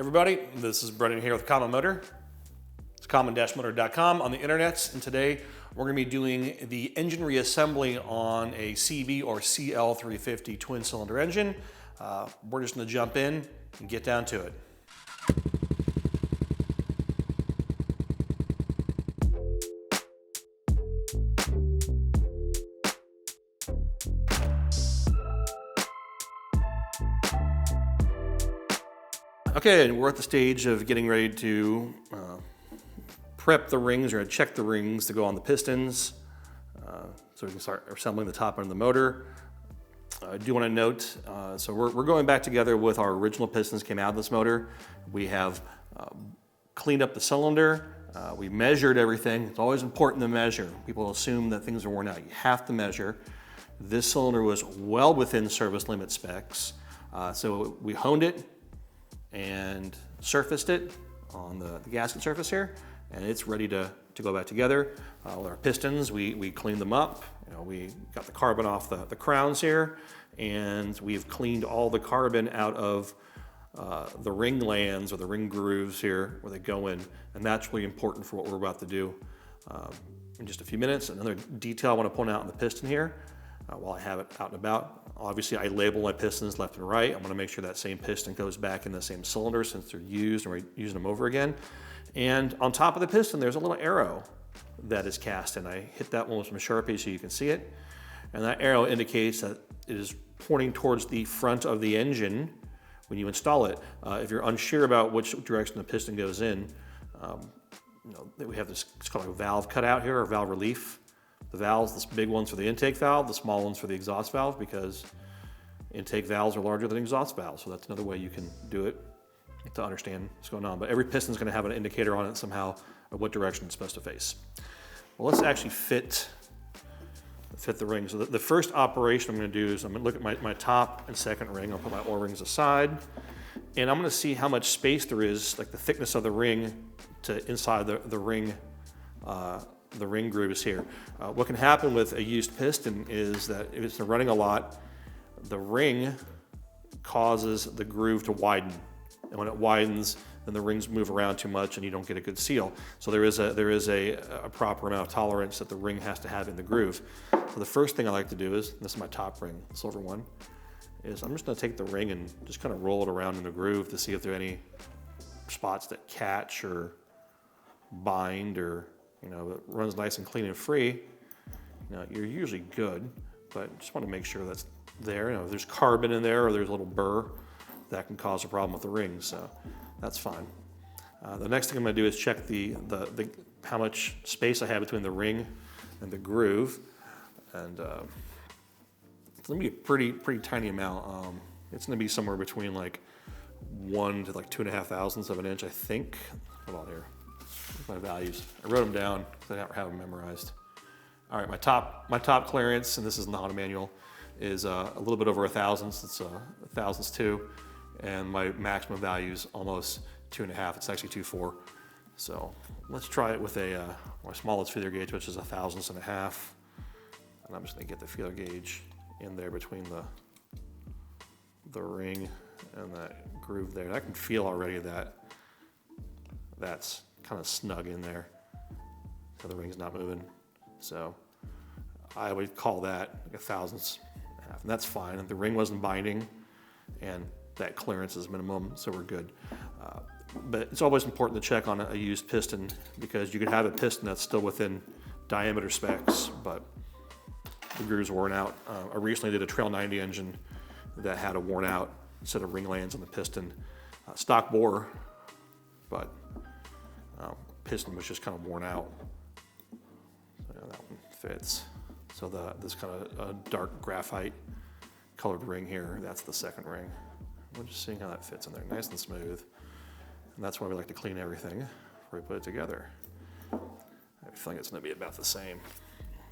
Everybody, this is Brendan here with Common Motor. It's common-motor.com on the internet, and today we're going to be doing the engine reassembly on a CB or CL350 twin-cylinder engine. We're just going to jump in and get down to it. Okay, and we're at the stage of getting ready to prep the rings or check the rings to go on the pistons so we can start assembling the top end of the motor. I do want to note, so we're going back together with our original pistons came out of this motor. We have cleaned up the cylinder. We measured everything. It's always important to measure. People assume that things are worn out. You have to measure. This cylinder was well within service limit specs. So we honed it and surfaced it on the gasket surface here, and it's ready to go back together. With our pistons, we cleaned them up. We got the carbon off the crowns here, and we've cleaned all the carbon out of the ring lands or the ring grooves here where they go in, and that's really important for what we're about to do in just a few minutes. Another detail I want to point out on the piston here, while I have it out and about, obviously I label my pistons left and right. I want to make sure that same piston goes back in the same cylinder since they're used and we're using them over again. And on top of the piston, there's a little arrow that is cast, and I hit that one with some Sharpie so you can see it. And that arrow indicates that it is pointing towards the front of the engine when you install it. If you're unsure about which direction the piston goes in, we have this, it's called a valve cutout here, or valve relief. The valves, this big one's for the intake valve, the small one's for the exhaust valve, because intake valves are larger than exhaust valves. So that's another way you can do it to understand what's going on. But every piston's going to have an indicator on it somehow of what direction it's supposed to face. Well, let's actually fit the ring. So the first operation I'm going to do is I'm going to look at my top and second ring. I'll put my O-rings aside, and I'm going to see how much space there is, like the thickness of the ring to inside the ring grooves here. What can happen with a used piston is that if it's running a lot, the ring causes the groove to widen. And when it widens, then the rings move around too much and you don't get a good seal. So there is a proper amount of tolerance that the ring has to have in the groove. So the first thing I like to do is, this is my top ring, the silver one, is I'm just gonna take the ring and just kind of roll it around in the groove to see if there are any spots that catch or bind, or it runs nice and clean and free. You're usually good, but just want to make sure that's there. If there's carbon in there or there's a little burr, that can cause a problem with the rings, so that's fine. The next thing I'm going to do is check how much space I have between the ring and the groove, and it's going to be a pretty tiny amount. It's going to be somewhere between like 1 to like 2.5 thousandths of an inch, I think. Hold on here. My values. I wrote them down because I don't have them memorized. All right, my top clearance, and this is in the Honda manual, is a little bit over 1 thousandths. It's 1/1002, and my maximum value is almost 2.5. It's actually 2.4. So let's try it with my smallest feeler gauge, which is 1/1000 and a half. And I'm just going to get the feeler gauge in there between the ring and that groove there. And I can feel already that that's kind of snug in there, so the ring's not moving. So I would call that like 1/1000 and a half, and that's fine. And the ring wasn't binding, and that clearance is minimum, so we're good. But it's always important to check on a used piston, because you could have a piston that's still within diameter specs, but the groove's worn out. I recently did a Trail 90 engine that had a worn out set of ring lands on the piston, stock bore, but piston was just kind of worn out. So that one fits. So this kind of dark graphite colored ring here, that's the second ring. We're just seeing how that fits in there, nice and smooth. And that's why we like to clean everything before we put it together. I have a feeling it's going to be about the same.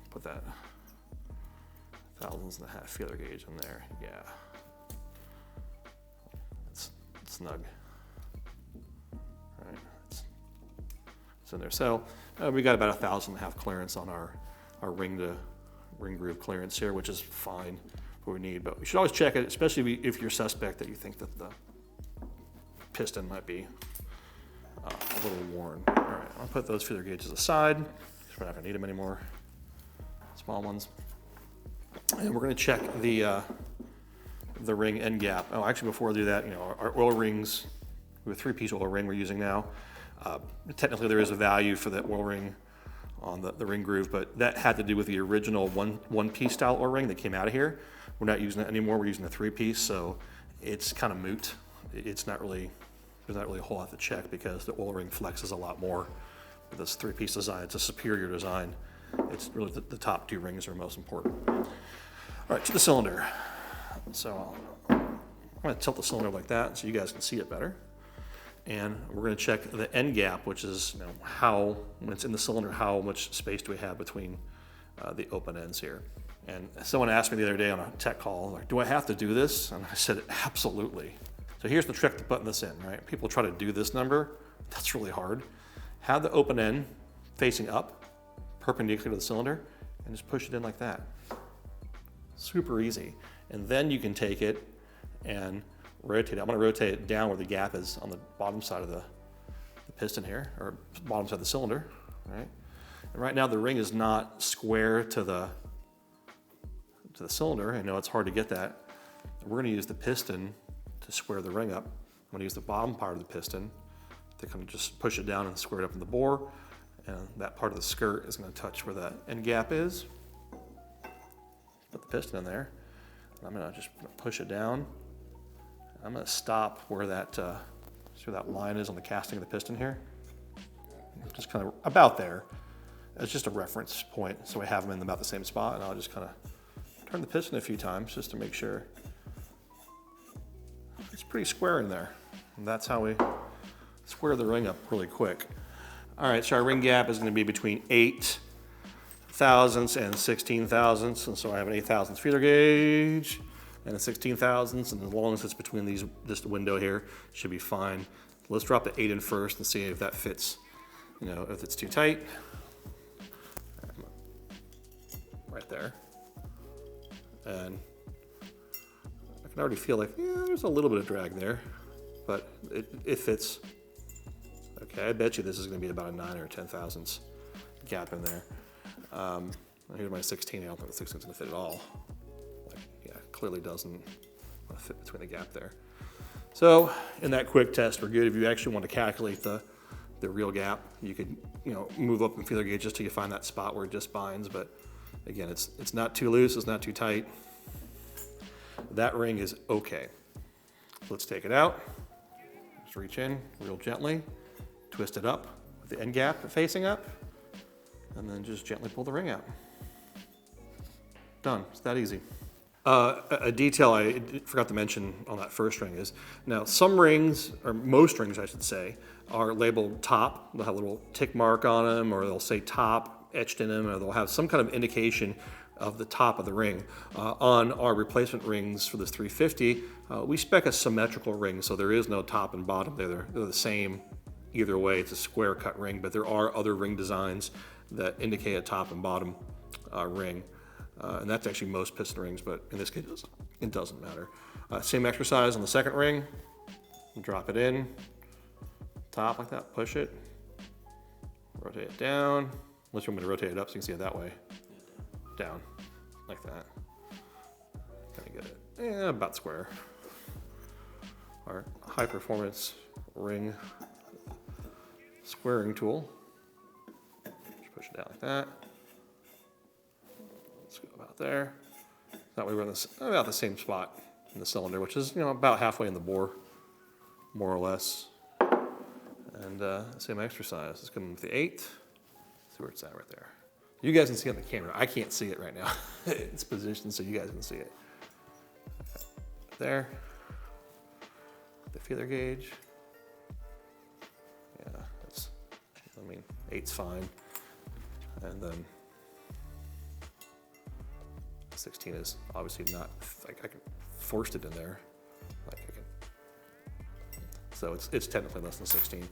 Put that 1/1000 and a half feeler gauge in there. Yeah, it's snug. All right, it's in there. So we got about 1/1000 and a half clearance on our ring groove clearance here, which is fine for what we need. But we should always check it, especially if you're suspect that you think that the piston might be a little worn. All right, I'll put those feeler gauges aside because we're not gonna need them anymore. Small ones. And we're gonna check the ring end gap. Oh, actually before I do that, you know, our oil rings, we have a 3-piece oil ring we're using now. Technically there is a value for that oil ring on the ring groove, but that had to do with the original one-piece style oil ring that came out of here. We're not using it anymore, we're using the 3-piece, so it's kind of moot. It's not really, there's not really a whole lot to check because the oil ring flexes a lot more with this 3-piece design. It's a superior design. It's really the top 2 rings are most important. All right, to the cylinder. So I'm gonna tilt the cylinder like that so you guys can see it better. And we're gonna check the end gap, which is, you know, how, when it's in the cylinder, how much space do we have between the open ends here. And someone asked me the other day on a tech call, like, do I have to do this? And I said, absolutely. So here's the trick to putting this in, right? People try to do this number, that's really hard. Have the open end facing up, perpendicular to the cylinder, and just push it in like that. Super easy. And then you can take it and rotate it. I'm gonna rotate it down where the gap is on the bottom side of the piston here, or bottom side of the cylinder, right? And right now the ring is not square to the cylinder. I know it's hard to get that. We're gonna use the piston to square the ring up. I'm gonna use the bottom part of the piston to kind of just push it down and square it up in the bore. And that part of the skirt is gonna touch where the end gap is. Put the piston in there. And I'm gonna just push it down. I'm gonna stop where that, see where that line is on the casting of the piston here? Just kind of about there. It's just a reference point, so we have them in about the same spot, and I'll just kind of turn the piston a few times just to make sure it's pretty square in there. And that's how we square the ring up really quick. All right, so our ring gap is gonna be between 8 thousandths and 16 thousandths, and so I have an 8 thousandths feeler gauge and a 16 thousandths, and as long as it's between this window here, it should be fine. Let's drop the 8 in first and see if that fits, you know, if it's too tight. Right there. And I can already feel like, yeah, there's a little bit of drag there, but it fits. Okay, I bet you this is gonna be about a 9 or 10 thousandths gap in there. Here's my 16, I don't think the 16 is gonna fit at all. Like, yeah, clearly doesn't fit between the gap there. So in that quick test, we're good. If you actually want to calculate the real gap, you could, you know, move up in feeler gauge just till you find that spot where it just binds, but again, it's not too loose, it's not too tight. That ring is okay. Let's take it out. Just reach in real gently, twist it up with the end gap facing up, and then just gently pull the ring out. Done, it's that easy. A detail I forgot to mention on that first ring is, now some rings, or most rings I should say, are labeled top. They'll have a little tick mark on them, or they'll say top etched in them, or they'll have some kind of indication of the top of the ring. On our replacement rings for this 350, we spec a symmetrical ring, so there is no top and bottom. They're the same either way. It's a square cut ring, but there are other ring designs that indicate a top and bottom ring. And that's actually most piston rings, but in this case, it doesn't matter. Same exercise on the second ring. Drop it in, top like that, push it, rotate it down. Unless you want me to rotate it up so you can see it that way. Down, like that. Kind of get it, yeah, about square. Our high performance ring squaring tool. Just push it down like that. Let's go about there. That way we're in about the same spot in the cylinder, which is, you know, about halfway in the bore, more or less. And same exercise. Let's come with the 8. See where it's at right there. You guys can see it on the camera. I can't see it right now. It's positioned so you guys can see it. There. The feeler gauge. Yeah, that's, I mean, 8's fine. And then 16 is obviously not, like I can forced it in there. Like I can, so it's technically less than 16.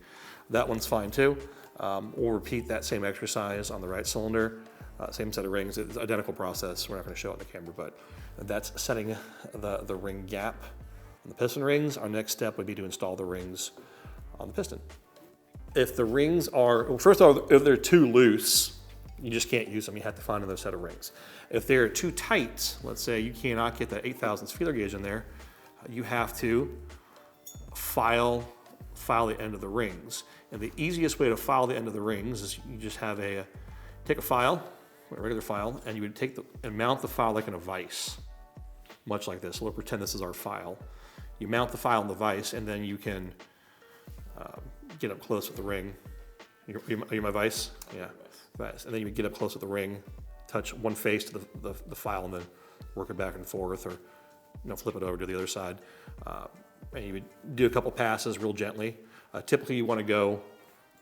That one's fine too. We'll repeat that same exercise on the right cylinder. Same set of rings, it's identical process. We're not gonna show it on the camera, but that's setting the ring gap the piston rings. Our next step would be to install the rings on the piston. If the rings are, well, first of all, if they're too loose, you just can't use them. You have to find another set of rings. If they're too tight, let's say you cannot get that 8/1000 feeler gauge in there, you have to file the end of the rings. And the easiest way to file the end of the rings is you just have take a file, a regular file, and you would and mount the file like in a vise, much like this. So we'll pretend this is our file. You mount the file in the vise, and then you can get up close with the ring. Are you my vise? Yeah, vise. And then you would get up close with the ring, touch one face to the file, and then work it back and forth, or flip it over to the other side. And you would do a couple passes real gently. Typically you want to go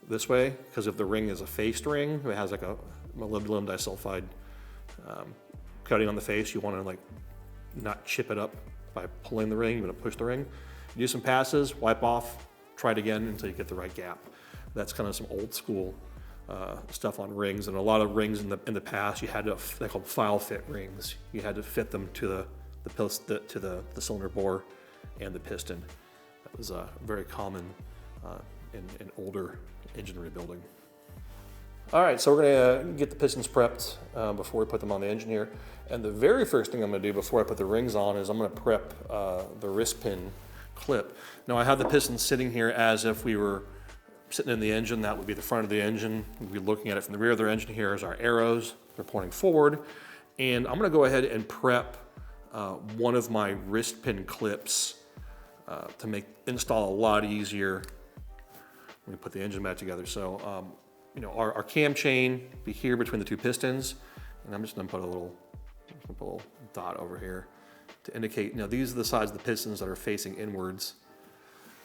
this way, because if the ring is a faced ring, it has like a molybdenum disulfide coating on the face, you want to like not chip it up by pulling the ring, you want to push the ring. You do some passes, wipe off, try it again until you get the right gap. That's kind of some old school stuff on rings, and a lot of rings in the past you had to, they're called file fit rings. You had to fit them to the cylinder bore and the piston. That was very common in older engine rebuilding. All right, so we're gonna get the pistons prepped before we put them on the engine here. And the very first thing I'm gonna do before I put the rings on is I'm gonna prep the wrist pin clip. Now I have the pistons sitting here as if we were sitting in the engine. That would be the front of the engine. We'd be looking at it from the rear of the engine. Here is our arrows. They're pointing forward. And I'm gonna go ahead and prep one of my wrist pin clips to make install a lot easier when we put the engine back together. So our cam chain be here between the two pistons, and I'm just gonna put a little dot over here to indicate, these are the sides of the pistons that are facing inwards.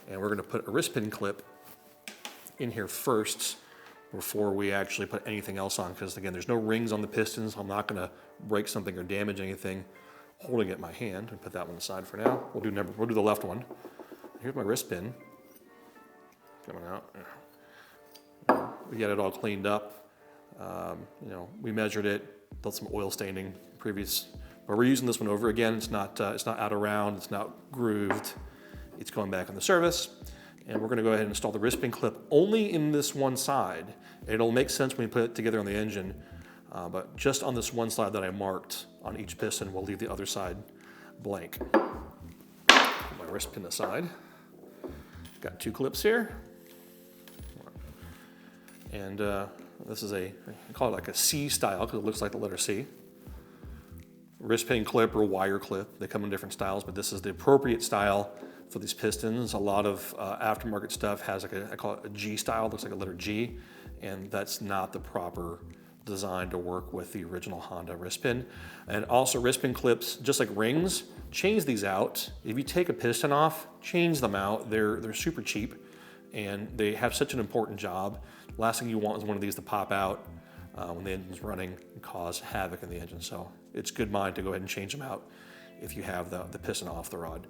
And we're gonna put a wrist pin clip in here first before we actually put anything else on, because again, there's no rings on the pistons. I'm not gonna break something or damage anything holding it in my hand. And put that one aside for now. We'll do the left one. Here's my wrist pin coming out. We got it all cleaned up. We measured it, did some oil staining previous, but we're using this one over again. It's not out of round, it's not grooved. It's going back on the service. And we're gonna go ahead and install the wrist pin clip only in this one side. It'll make sense when you put it together on the engine, but just on this one side that I marked on each piston, we'll leave the other side blank. Put my wrist pin aside. Got two clips here. And this is I call it like a C style because it looks like the letter C. Wrist pin clip or wire clip. They come in different styles, but this is the appropriate style for these pistons. A lot of aftermarket stuff has I call it a G style, looks like a letter G, and that's not the proper design to work with the original Honda wrist pin. And also wrist pin clips, just like rings, change these out. If you take a piston off, change them out. They're super cheap and they have such an important job. Last thing you want is one of these to pop out when the engine's running and cause havoc in the engine. So it's good mind to go ahead and change them out if you have the piston off the rod.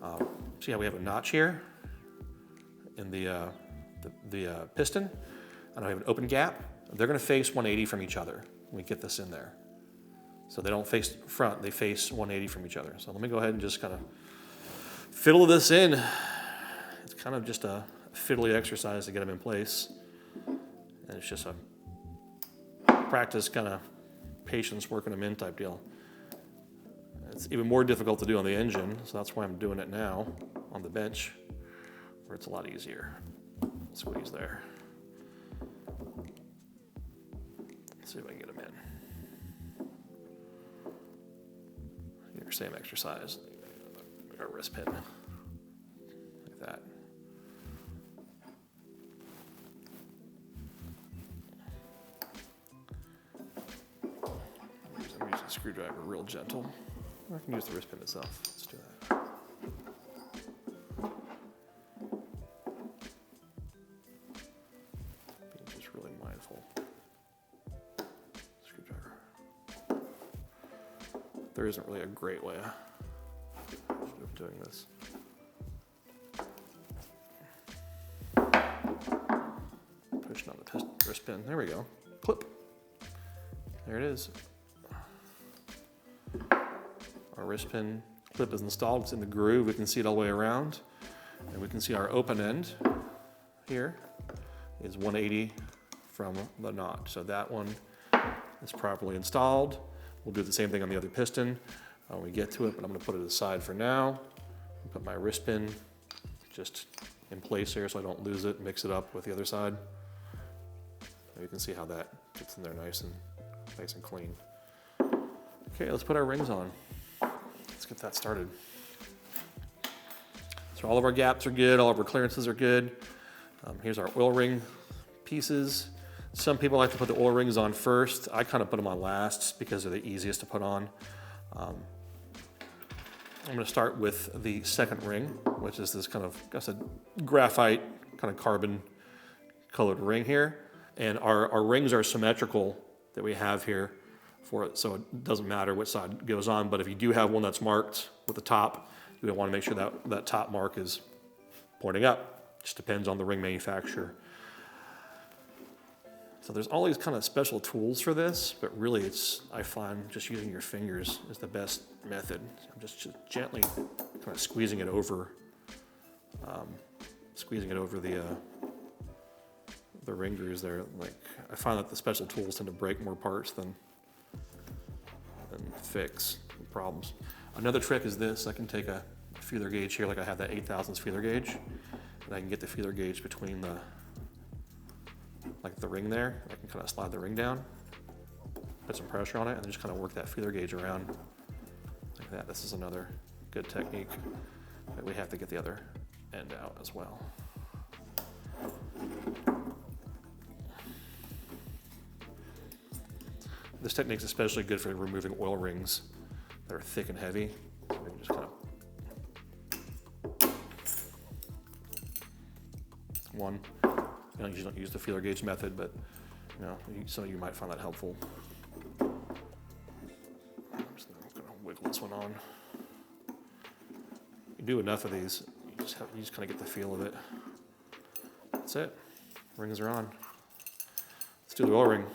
So yeah, we have a notch here in the piston, and I have an open gap. They're gonna face 180 from each other when we get this in there. So they don't face front, they face 180 from each other. So let me go ahead and just kind of fiddle this in. It's kind of just a fiddly exercise to get them in place. And it's just a practice kind of patience working them in type deal. It's even more difficult to do on the engine, so that's why I'm doing it now on the bench, where it's a lot easier. Squeeze there. Let's see if I can get them in. Your same exercise. Our wrist pin, like that. I'm using a screwdriver real gentle. Or I can use the wrist pin itself. Let's do that. Being just really mindful. Screwdriver. There isn't really a great way of doing this. Pushing on the wrist pin. There we go. Clip. There it is. Our wrist pin clip clip is installed. It's in the groove. We can see it all the way around. And we can see our open end here is 180 from the knot. So that one is properly installed. We'll do the same thing on the other piston when we get to it, but I'm going to put it aside for now. Put my wrist pin just in place here so I don't lose it, mix it up with the other side. You can see how that gets in there nice and clean. Okay, let's put our rings on. Let's get that started. So all of our gaps are good, all of our clearances are good. Here's our oil ring pieces. Some people like to put the oil rings on first. I kind of put them on last because they're the easiest to put on. I'm going to start with the second ring, which is this kind of, I guess, a graphite kind of carbon colored ring here. And our rings are symmetrical that we have here for it, so it doesn't matter which side it goes on. But if you do have one that's marked with the top, you want to make sure that that top mark is pointing up. Just depends on the ring manufacturer. So there's all these kind of special tools for this, but really I find just using your fingers is the best method. I'm just gently kind of squeezing it over the ring grooves there. Like, I find that the special tools tend to break more parts than fix problems. Another trick is this. I can take a feeler gauge here, like I have that 8/1000 feeler gauge, and I can get the feeler gauge between the ring there. I can kind of slide the ring down, put some pressure on it, and then just kind of work that feeler gauge around like that. This is another good technique, but we have to get the other end out as well. This technique is especially good for removing oil rings that are thick and heavy. So we can just kind of one. You usually don't use the feeler gauge method, but some of you might find that helpful. I'm just going to wiggle this one on. You do enough of these, you just kind of get the feel of it. That's it. Rings are on. Let's do the oil ring.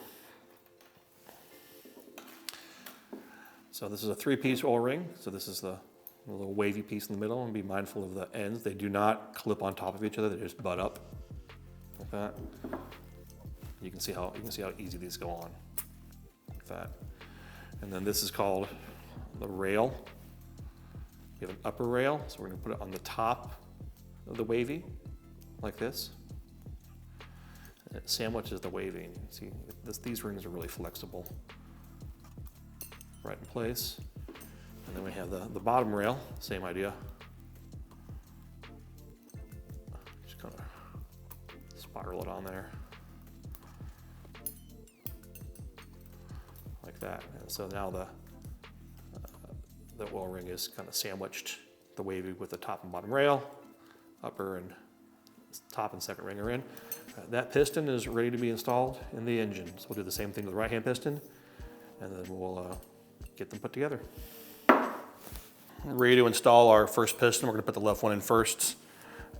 So this is a 3-piece oil ring. So this is the little wavy piece in the middle, and be mindful of the ends. They do not clip on top of each other. They just butt up like that. You can see how easy these go on like that. And then this is called the rail. You have an upper rail, so we're going to put it on the top of the wavy like this. And it sandwiches the wavy. And you can see these rings are really flexible. Right in place. And then we have the bottom rail, same idea. Just kind of spiral it on there. Like that. And so now the oil ring is kind of sandwiched, the wavy with the top and bottom rail, upper and top and second ring are in. That piston is ready to be installed in the engine. So we'll do the same thing with the right-hand piston, and then we'll get them put together. Ready to install our first piston. We're going to put the left one in first.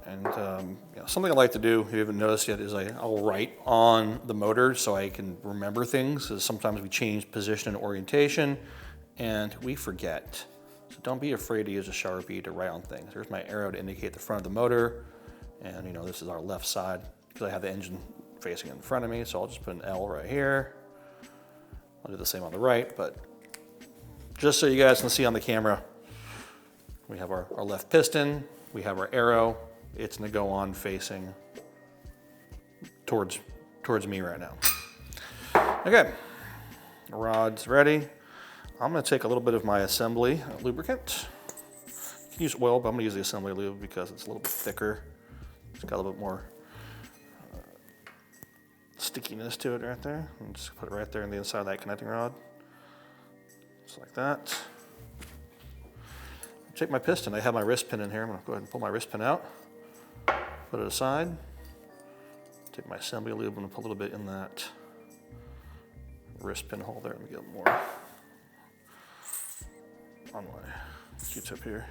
And something I like to do, if you haven't noticed yet, is I'll write on the motor so I can remember things. Because sometimes we change position and orientation, and we forget. So don't be afraid to use a Sharpie to write on things. There's my arrow to indicate the front of the motor, and this is our left side because I have the engine facing in front of me. So I'll just put an L right here. I'll do the same on the right, but just so you guys can see on the camera, we have our left piston, we have our arrow. It's going to go on facing towards me right now. Okay, rod's ready. I'm going to take a little bit of my assembly lubricant. You can use oil, but I'm going to use the assembly lube because it's a little bit thicker. It's got a little bit more stickiness to it right there. And just put it right there on the inside of that connecting rod. Just like that. Take my piston. I have my wrist pin in here. I'm going to go ahead and pull my wrist pin out. Put it aside. Take my assembly lube and put a little bit in that wrist pin hole there. Let me get more on my Q-tip here.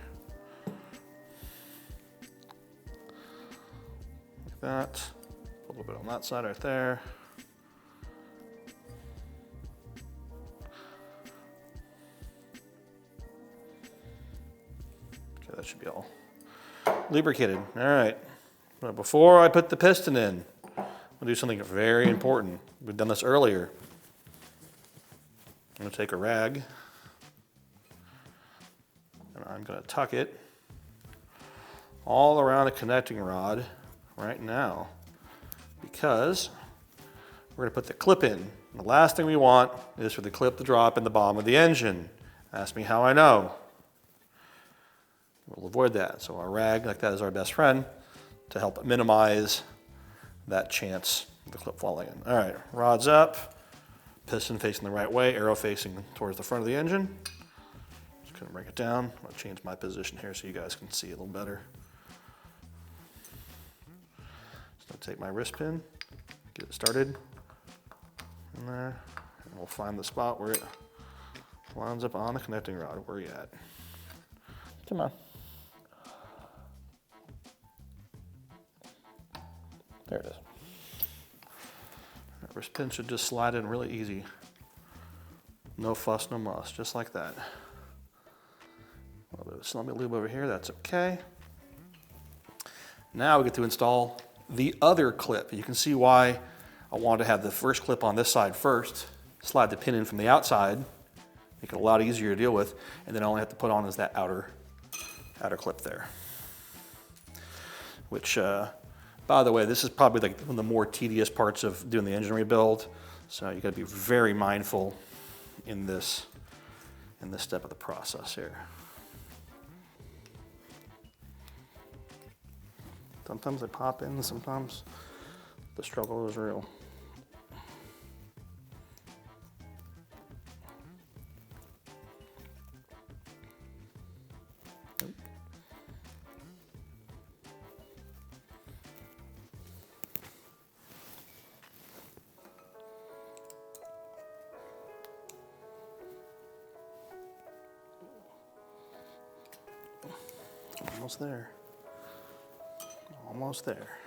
Like that. A little bit on that side right there. that should be all lubricated. All right, but before I put the piston in, I'll do something very important. We've done this earlier. I'm gonna take a rag and I'm gonna tuck it all around the connecting rod right now, because we're gonna put the clip in. The last thing we want is for the clip to drop in the bottom of the engine. Ask me how I know. We'll avoid that. So a rag like that is our best friend to help minimize that chance of the clip falling in. All right, rod's up, piston facing the right way, arrow facing towards the front of the engine. Just gonna break it down. I'm gonna change my position here so you guys can see a little better. Just gonna take my wrist pin, get it started in there, and we'll find the spot where it lines up on the connecting rod. Where are you at? Come on. There it is. That wrist pin should just slide in really easy. No fuss, no muss, just like that. A little bit of slummy lube over here, that's okay. Now we get to install the other clip. You can see why I wanted to have the first clip on this side first, slide the pin in from the outside, make it a lot easier to deal with, and then all I have to put on is that outer clip there. Which, by the way, this is probably like one of the more tedious parts of doing the engine rebuild, so you gotta be very mindful in this step of the process here. Sometimes they pop in, sometimes the struggle is real. Almost there. Almost there.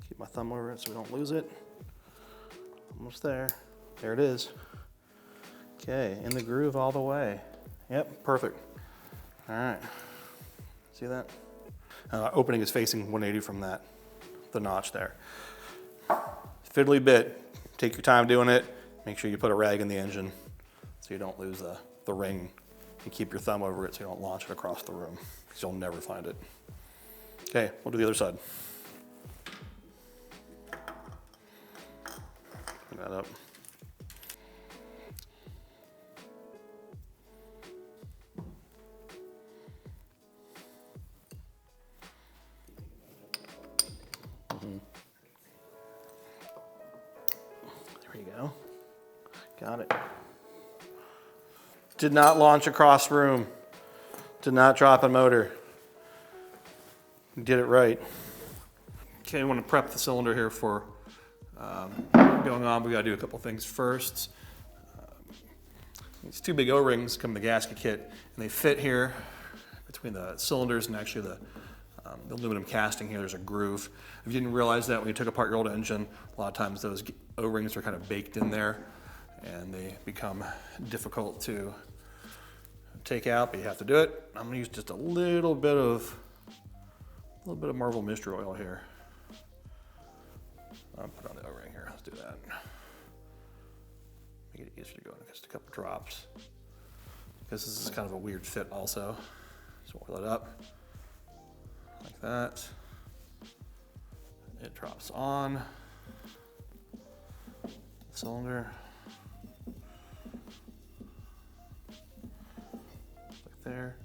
Keep my thumb over it so we don't lose it. Almost there. There it is. Okay, in the groove all the way. Yep, perfect. All right. See that? Opening is facing 180 from the notch there. Fiddly bit. Take your time doing it. Make sure you put a rag in the engine so you don't lose the ring. And keep your thumb over it so you don't launch it across the room, because you'll never find it. Okay, we'll do the other side. Bring that up. There we go. Got it. Did not launch across room. Did not drop a motor. Did it right. Okay, we want to prep the cylinder here for going on. We got to do a couple things first. These two big O-rings come in the gasket kit, and they fit here between the cylinders and actually the aluminum casting here. There's a groove. If you didn't realize that when you took apart your old engine, a lot of times those O-rings are kind of baked in there, and they become difficult to take out, but you have to do it. I'm gonna use just a little bit of Marvel Mystery Oil here. I'll put on the O-ring here. Let's do that. Make it easier to go in just a couple drops, because this is kind of a weird fit also. So oil it up like that. It drops on the cylinder. There.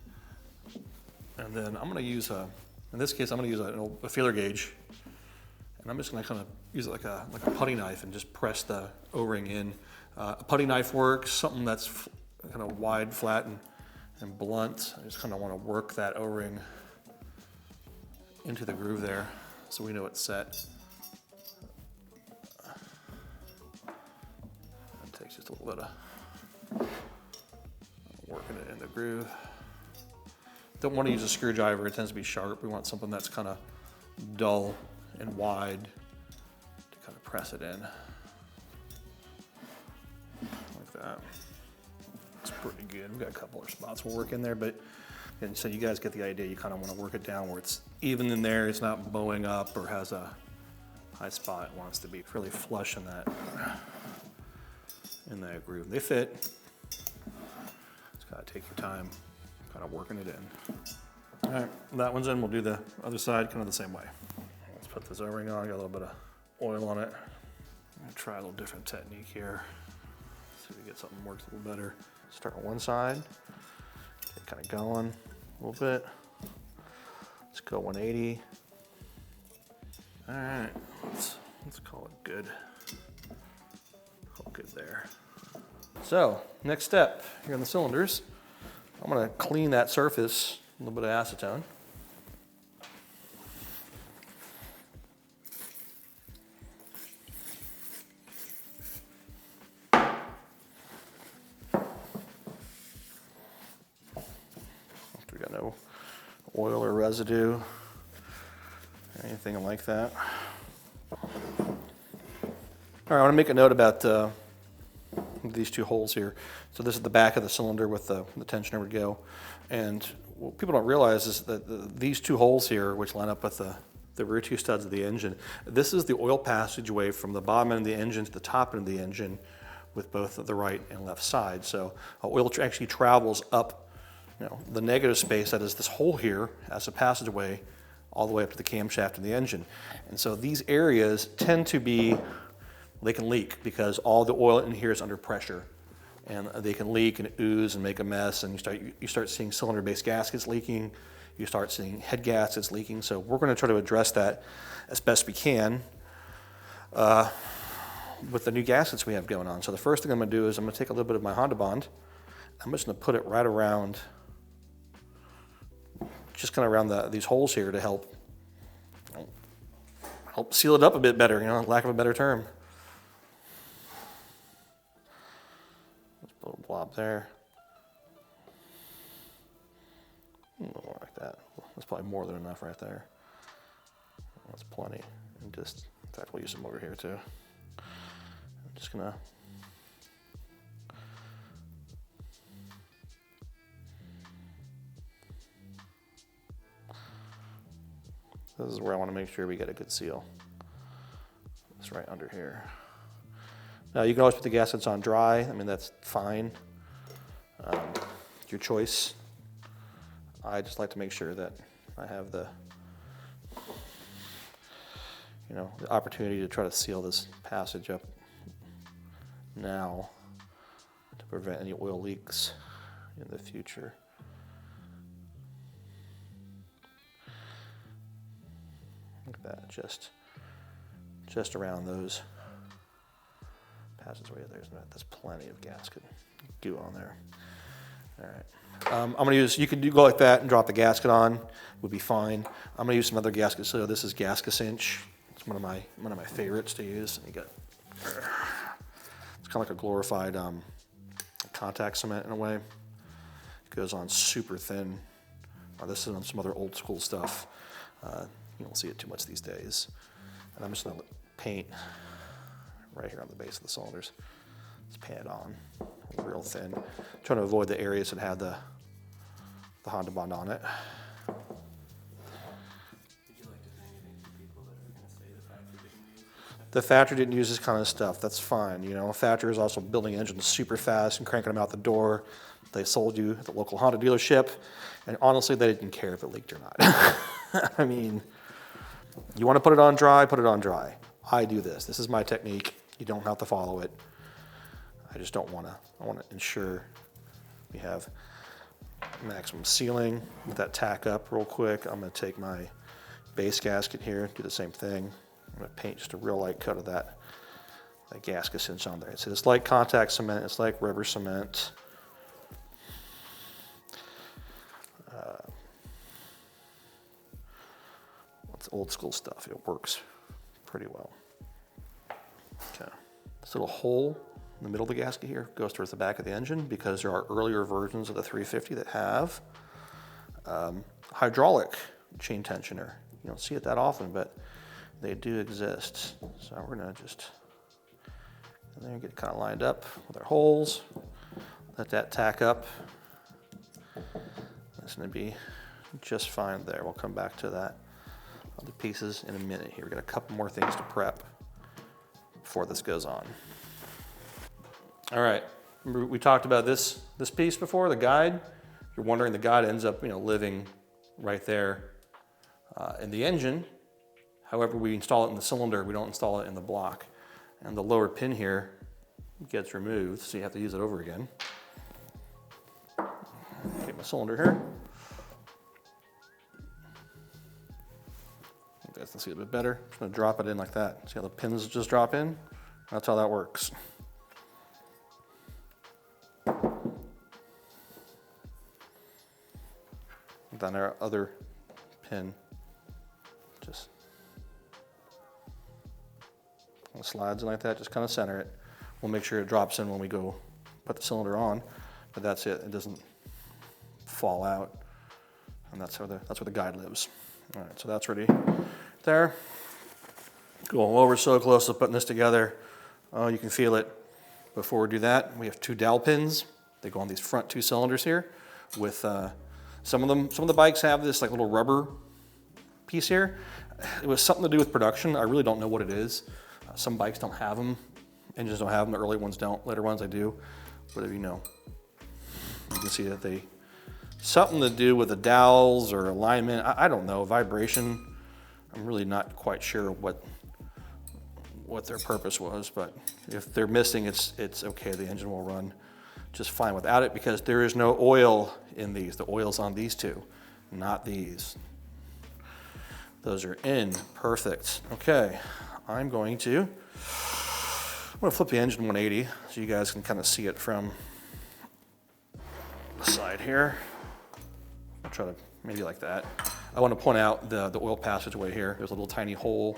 And then I'm going to use in this case, I'm going to use a feeler gauge, and I'm just going to kind of use it like a putty knife and just press the O-ring in. A putty knife works, something that's kind of wide, flat, and blunt. I just kind of want to work that O-ring into the groove there so we know it's set. It takes just a little bit of working it in the groove. Don't want to use a screwdriver, it tends to be sharp. We want something that's kind of dull and wide to kind of press it in. Like that. It's pretty good. We've got a couple of spots we'll work in there, but And so you guys get the idea. You kind of want to work it down where it's even in there. It's not bowing up or has a high spot. It wants to be really flush in that groove. They fit. Just gotta take your time, kind of working it in. All right, that one's in. We'll do the other side kind of the same way. Let's put this O-ring on. Got a little bit of oil on it. I'm gonna try a little different technique here. See if we get something that works a little better. Start on one side. Get kind of going a little bit. Let's go 180. All right, let's call it good. Call it good there. So next step here on the cylinders, I'm gonna clean that surface, a little bit of acetone. We got no oil or residue, anything like that. All right, I want to make a note about these two holes here. So this is the back of the cylinder with the tensioner would go. And what people don't realize is that these two holes here, which line up with the rear two studs of the engine, this is the oil passageway from the bottom end of the engine to the top end of the engine with both the right and left side. So oil actually travels up, the negative space, that is this hole here, as a passageway all the way up to the camshaft of the engine. And so these areas tend to be, they can leak because all the oil in here is under pressure. And they can leak and ooze and make a mess, and you start seeing cylinder-based gaskets leaking, you start seeing head gaskets leaking. So we're going to try to address that as best we can with the new gaskets we have going on. So the first thing I'm going to do is I'm going to take a little bit of my Honda Bond. I'm just going to put it right around, just kind of around these holes here to help seal it up a bit better, lack of a better term. Let's put a blob there. A little more like that. That's probably more than enough right there. That's plenty. And just, in fact, we'll use some over here too. I'm just gonna this is where I want to make sure we get a good seal. It's right under here. Now you can always put the gaskets on dry. I mean, that's fine. Your choice. I just like to make sure that I have the opportunity to try to seal this passage up now to prevent any oil leaks in the future. Like that, just around those passageways. There's plenty of gasket goo on there. All right. I'm going to use, you can go like that and drop the gasket on, would be fine. I'm going to use some other gaskets. So this is Gasket Cinch. It's one of my favorites to use. It's kind of like a glorified contact cement in a way. It goes on super thin. This is on some other old school stuff. You don't see it too much these days. And I'm just going to paint right here on the base of the cylinders. Just paint it on real thin. Trying to avoid the areas that have the Honda Bond on it. Would you like to say anything to people that are going to say the factory didn't use this? The factory didn't use this kind of stuff. That's fine. A factory is also building engines super fast and cranking them out the door. They sold you at the local Honda dealership, and honestly, they didn't care if it leaked or not. I mean, you want to put it on dry, put it on dry. I do this. This is my technique. You don't have to follow it. I just don't want to. I want to ensure we have maximum sealing. With that tack up real quick, I'm going to take my base gasket here, do the same thing. I'm going to paint just a real light coat of that gasket cinch on there. So it's like contact cement. It's like rubber cement. It's old school stuff. It works pretty well. Okay. This little hole in the middle of the gasket here goes towards the back of the engine because there are earlier versions of the 350 that have hydraulic chain tensioner. You don't see it that often, but they do exist. So we're gonna just get it kind of lined up with our holes. Let that tack up. It's gonna be just fine there. We'll come back to that other pieces in a minute here. We've got a couple more things to prep before this goes on. All right, remember we talked about this piece before, the guide. If you're wondering, the guide ends up living right there in the engine. However, we install it in the cylinder, we don't install it in the block. And the lower pin here gets removed, so you have to use it over again. Get my cylinder here. You guys can see it a bit better. I'm just gonna drop it in like that. See how the pins just drop in? That's how that works. Then our other pin just slides in like that, just kind of center it. We'll make sure it drops in when we go put the cylinder on, but that's it. It doesn't fall out, and that's where the guide lives. All right, so that's ready there. Going over so close to putting this together. Oh, you can feel it. Before we do that, we have 2 dowel pins. They go on these front 2 cylinders here. With some of the bikes have this like little rubber piece here. It was something to do with production. I really don't know what it is. Some bikes don't have them. Engines don't have them. The early ones don't. Later ones I do. Whatever you know. You can see that they something to do with the dowels or alignment. I don't know. Vibration. I'm really not quite sure what their purpose was, but if they're missing, it's okay. The engine will run just fine without it because there is no oil in these. The oil's on these 2, not these. Those are in. Perfect. Okay, I'm going to flip the engine 180 so you guys can kind of see it from the side here. I'll try to maybe like that. I want to point out the oil passageway here. There's a little tiny hole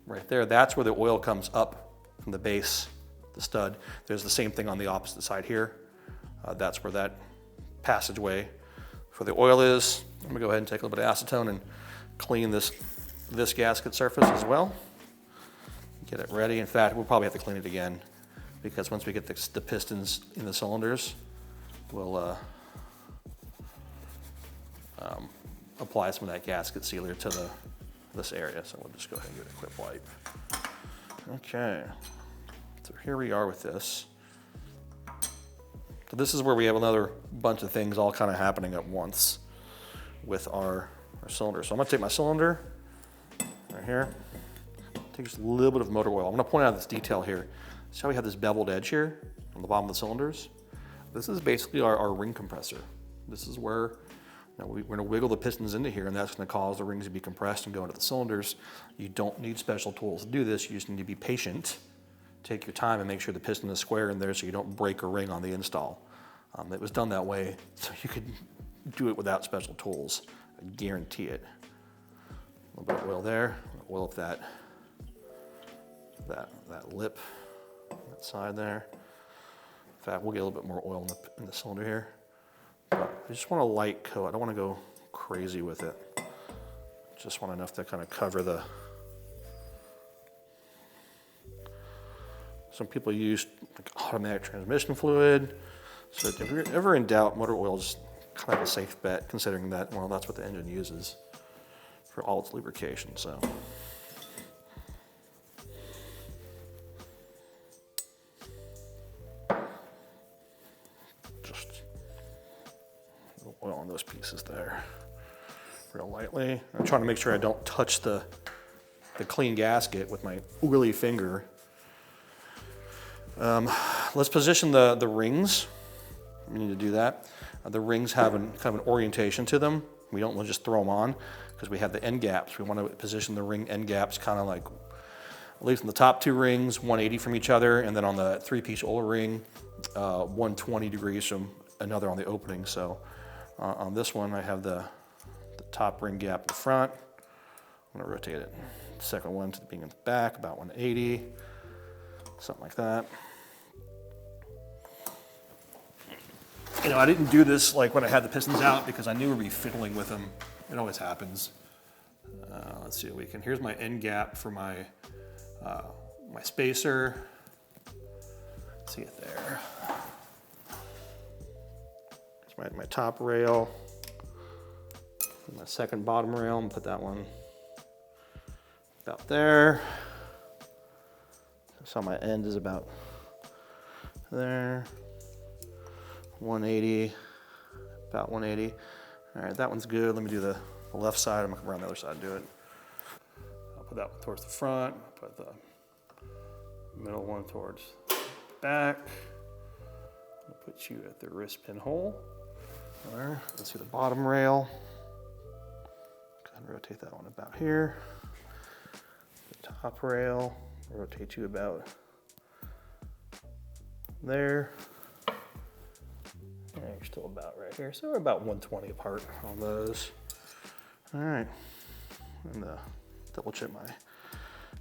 right there. That's where the oil comes up from the base, the stud. There's the same thing on the opposite side here. That's where that passageway for the oil is. I'm gonna go ahead and take a little bit of acetone and clean this gasket surface as well. Get it ready. In fact, we'll probably have to clean it again because once we get the pistons in the cylinders, we'll apply some of that gasket sealer to this area. So we'll just go ahead and give it a quick wipe. Okay, so here we are with this. So this is where we have another bunch of things all kind of happening at once with our cylinder. So I'm gonna take my cylinder right here, take just a little bit of motor oil. I'm gonna point out this detail here. See how we have this beveled edge here on the bottom of the cylinders? This is basically our ring compressor. This is where we're gonna wiggle the pistons into here, and that's gonna cause the rings to be compressed and go into the cylinders. You don't need special tools to do this. You just need to be patient. Take your time and make sure the piston is square in there so you don't break a ring on the install. It was done that way so you could do it without special tools. I guarantee it. A little bit of oil there, oil up that lip, that side there. In fact, we'll get a little bit more oil in the cylinder here. But I just want a light coat. I don't want to go crazy with it. Just want enough to kind of cover the. Some people use like automatic transmission fluid. So if you're ever in doubt, motor oil is kind of a safe bet, considering that, well, that's what the engine uses for all its lubrication. So. Just a little oil on those pieces there, real lightly. I'm trying to make sure I don't touch the clean gasket with my oily finger. Let's position the rings. We need to do that. The rings have kind of an orientation to them. We don't want to just throw them on because we have the end gaps. We want to position the ring end gaps kind of like, at least in the top 2 rings, 180 from each other, and then on the 3-piece oil ring, 120 degrees from another on the opening. So on this one, I have the top ring gap in the front. I'm gonna rotate it. Second one to being in the back, about 180, something like that. You know, I didn't do this like when I had the pistons out because I knew we'd be fiddling with them. It always happens. Let's see what we can. Here's my end gap for my my spacer. See it there. Here's my top rail. My second bottom rail, I'm gonna put that one about there. So my end is about there. 180, about 180. All right, that one's good. Let me do the left side. I'm gonna come around the other side and do it. I'll put that one towards the front, put the middle one towards the back. I'll put you at the wrist pin hole. There. Let's see the bottom rail. Go ahead and rotate that one about here. The top rail, rotate you about there. And you're still about right here. So we're about 120 apart on those. All right. And double check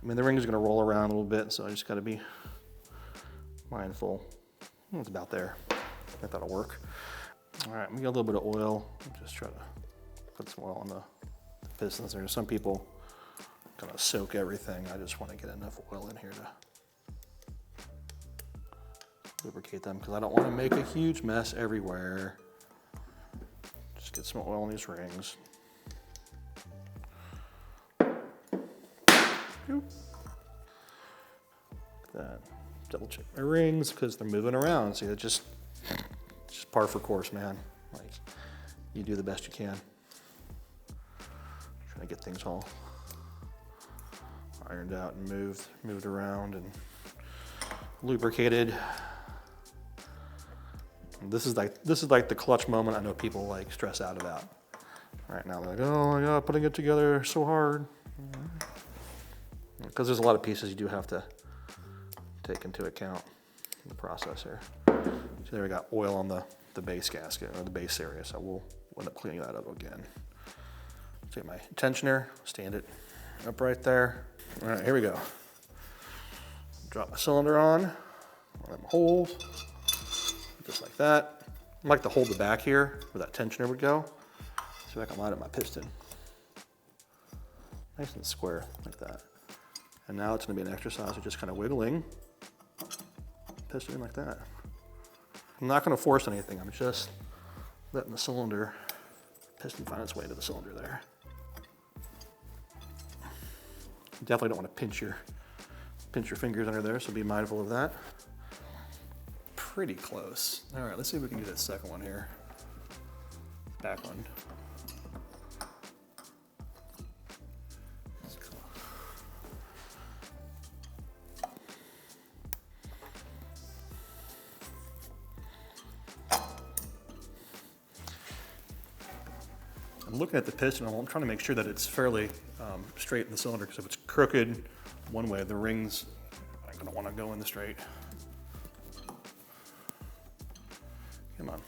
the ring is gonna roll around a little bit, so I just gotta be mindful. It's about there. I think that'll work. All right, I'm gonna get a little bit of oil. Just try to put some oil on the pistons. There's some people gonna soak everything. I just wanna get enough oil in here to lubricate them because I don't wanna make a huge mess everywhere. Just get some oil in these rings. That. Double check my rings because they're moving around. See, it's just par for course, man. Like, you do the best you can. Trying to get things all ironed out and moved around and lubricated. And this is like the clutch moment I know people like stress out about. Right now they're like, oh my God, putting it together so hard. Because there's a lot of pieces you do have to take into account in the process here. So there we got oil on the base gasket or the base area, so we'll end up cleaning that up again. Take my tensioner, stand it up right there. All right, here we go. Drop my cylinder on, one of them holes, just like that. I like to hold the back here where that tensioner would go, so I can line up my piston. Nice and square, like that. And now it's gonna be an exercise of just kind of wiggling piston like that. I'm not gonna force anything, I'm just letting the piston find its way to the cylinder there. Definitely don't want to pinch your fingers under there, so be mindful of that. Pretty close. All right, let's see if we can do that second one here. Back one. I'm looking at the piston, I'm trying to make sure that it's fairly straight in the cylinder, because if it's crooked one way, the rings aren't going to want to go in the straight. Come on.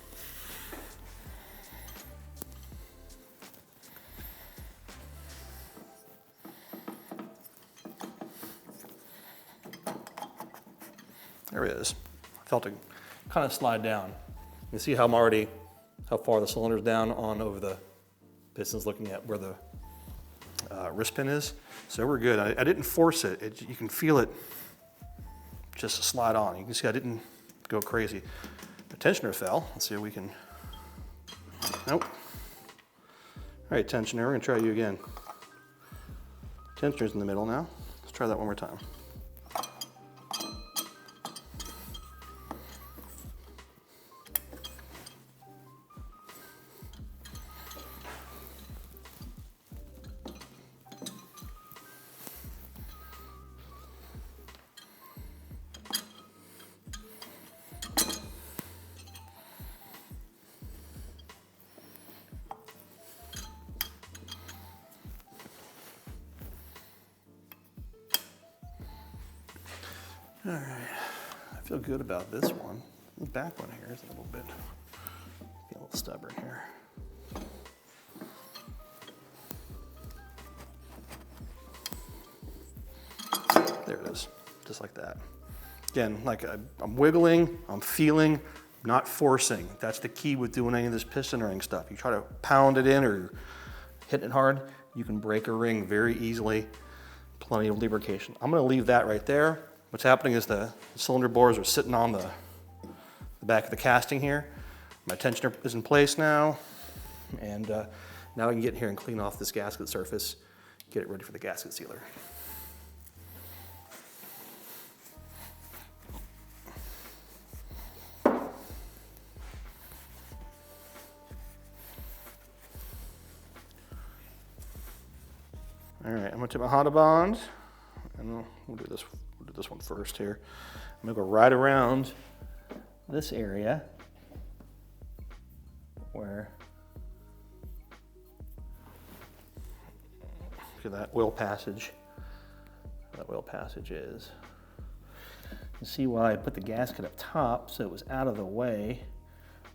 There it is. I felt it kind of slide down. You see how far the cylinder's down on over the piston's looking at where the wrist pin is. So we're good. I didn't force it. You can feel it just slide on. You can see I didn't go crazy. The tensioner fell. Let's see if we can, nope. All right, tensioner, we're gonna try you again. Tensioner's in the middle now. Let's try that one more time. All right, I feel good about this one. The back one here is a little stubborn here. There it is, just like that. Again, like I'm wiggling, I'm feeling, not forcing. That's the key with doing any of this piston ring stuff. You try to pound it in or hit it hard, you can break a ring very easily. Plenty of lubrication. I'm gonna leave that right there. What's happening is the cylinder bores are sitting on the back of the casting here. I'm My tensioner is in place now, and now I can get in here and clean off this gasket surface, get it ready for the gasket sealer. All right, I'm gonna take my Honda Bond, and we'll do this one first here. I'm gonna go right around this area where that oil passage is. You see why I put the gasket up top, so it was out of the way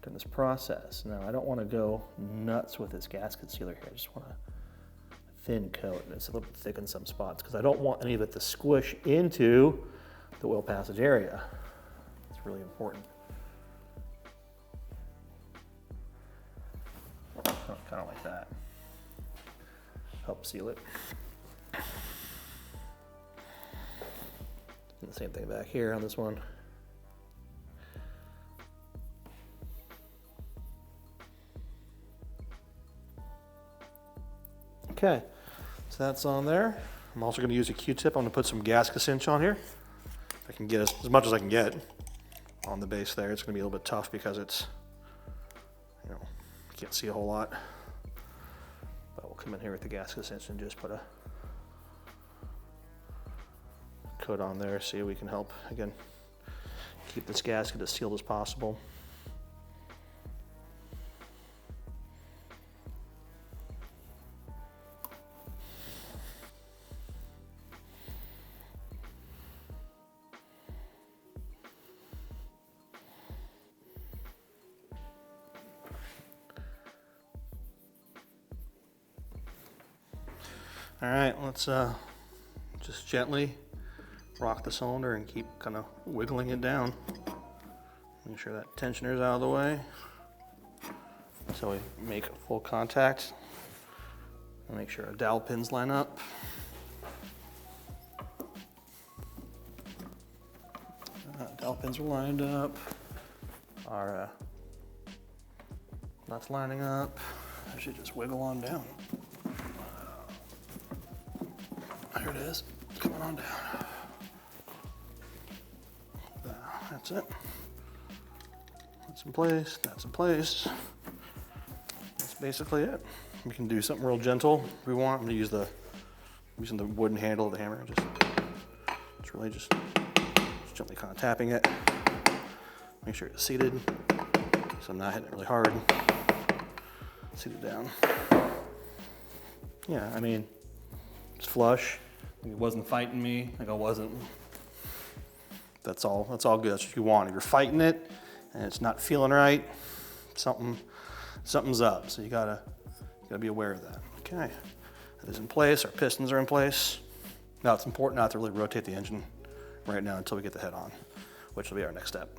during this process. Now I don't want to go nuts with this gasket sealer here. I just want a thin coat, and it's a little bit thick in some spots because I don't want any of it to squish into the oil passage area. It's really important. Kind of like that. Help seal it. And the same thing back here on this one. Okay, so that's on there. I'm also going to use a Q-tip. I'm going to put some gasket cinch on here. I can get as much as I can get on the base there. It's going to be a little bit tough because it's, you know, you can't see a whole lot. But we'll come in here with the gasket cinch and just put a coat on there. See if we can help, again, keep this gasket as sealed as possible. All right, let's just gently rock the cylinder and keep kind of wiggling it down. Make sure that tensioner is out of the way. So we make full contact. And make sure our dowel pins line up. Dowel pins are lined up. Our nuts lining up. I should just wiggle on down. There it is, coming on down. That's it. That's in place, that's in place. That's basically it. We can do something real gentle if we want. I'm gonna use using the wooden handle of the hammer. It's really just gently kind of tapping it. Make sure it's seated, so I'm not hitting it really hard. Seat it down. Yeah, I mean, it's flush. It wasn't fighting me, like I wasn't. That's all good, that's what you want. If you're fighting it and it's not feeling right, something's up. So you gotta be aware of that. Okay, that is in place, our pistons are in place. Now it's important not to really rotate the engine right now until we get the head on, which will be our next step.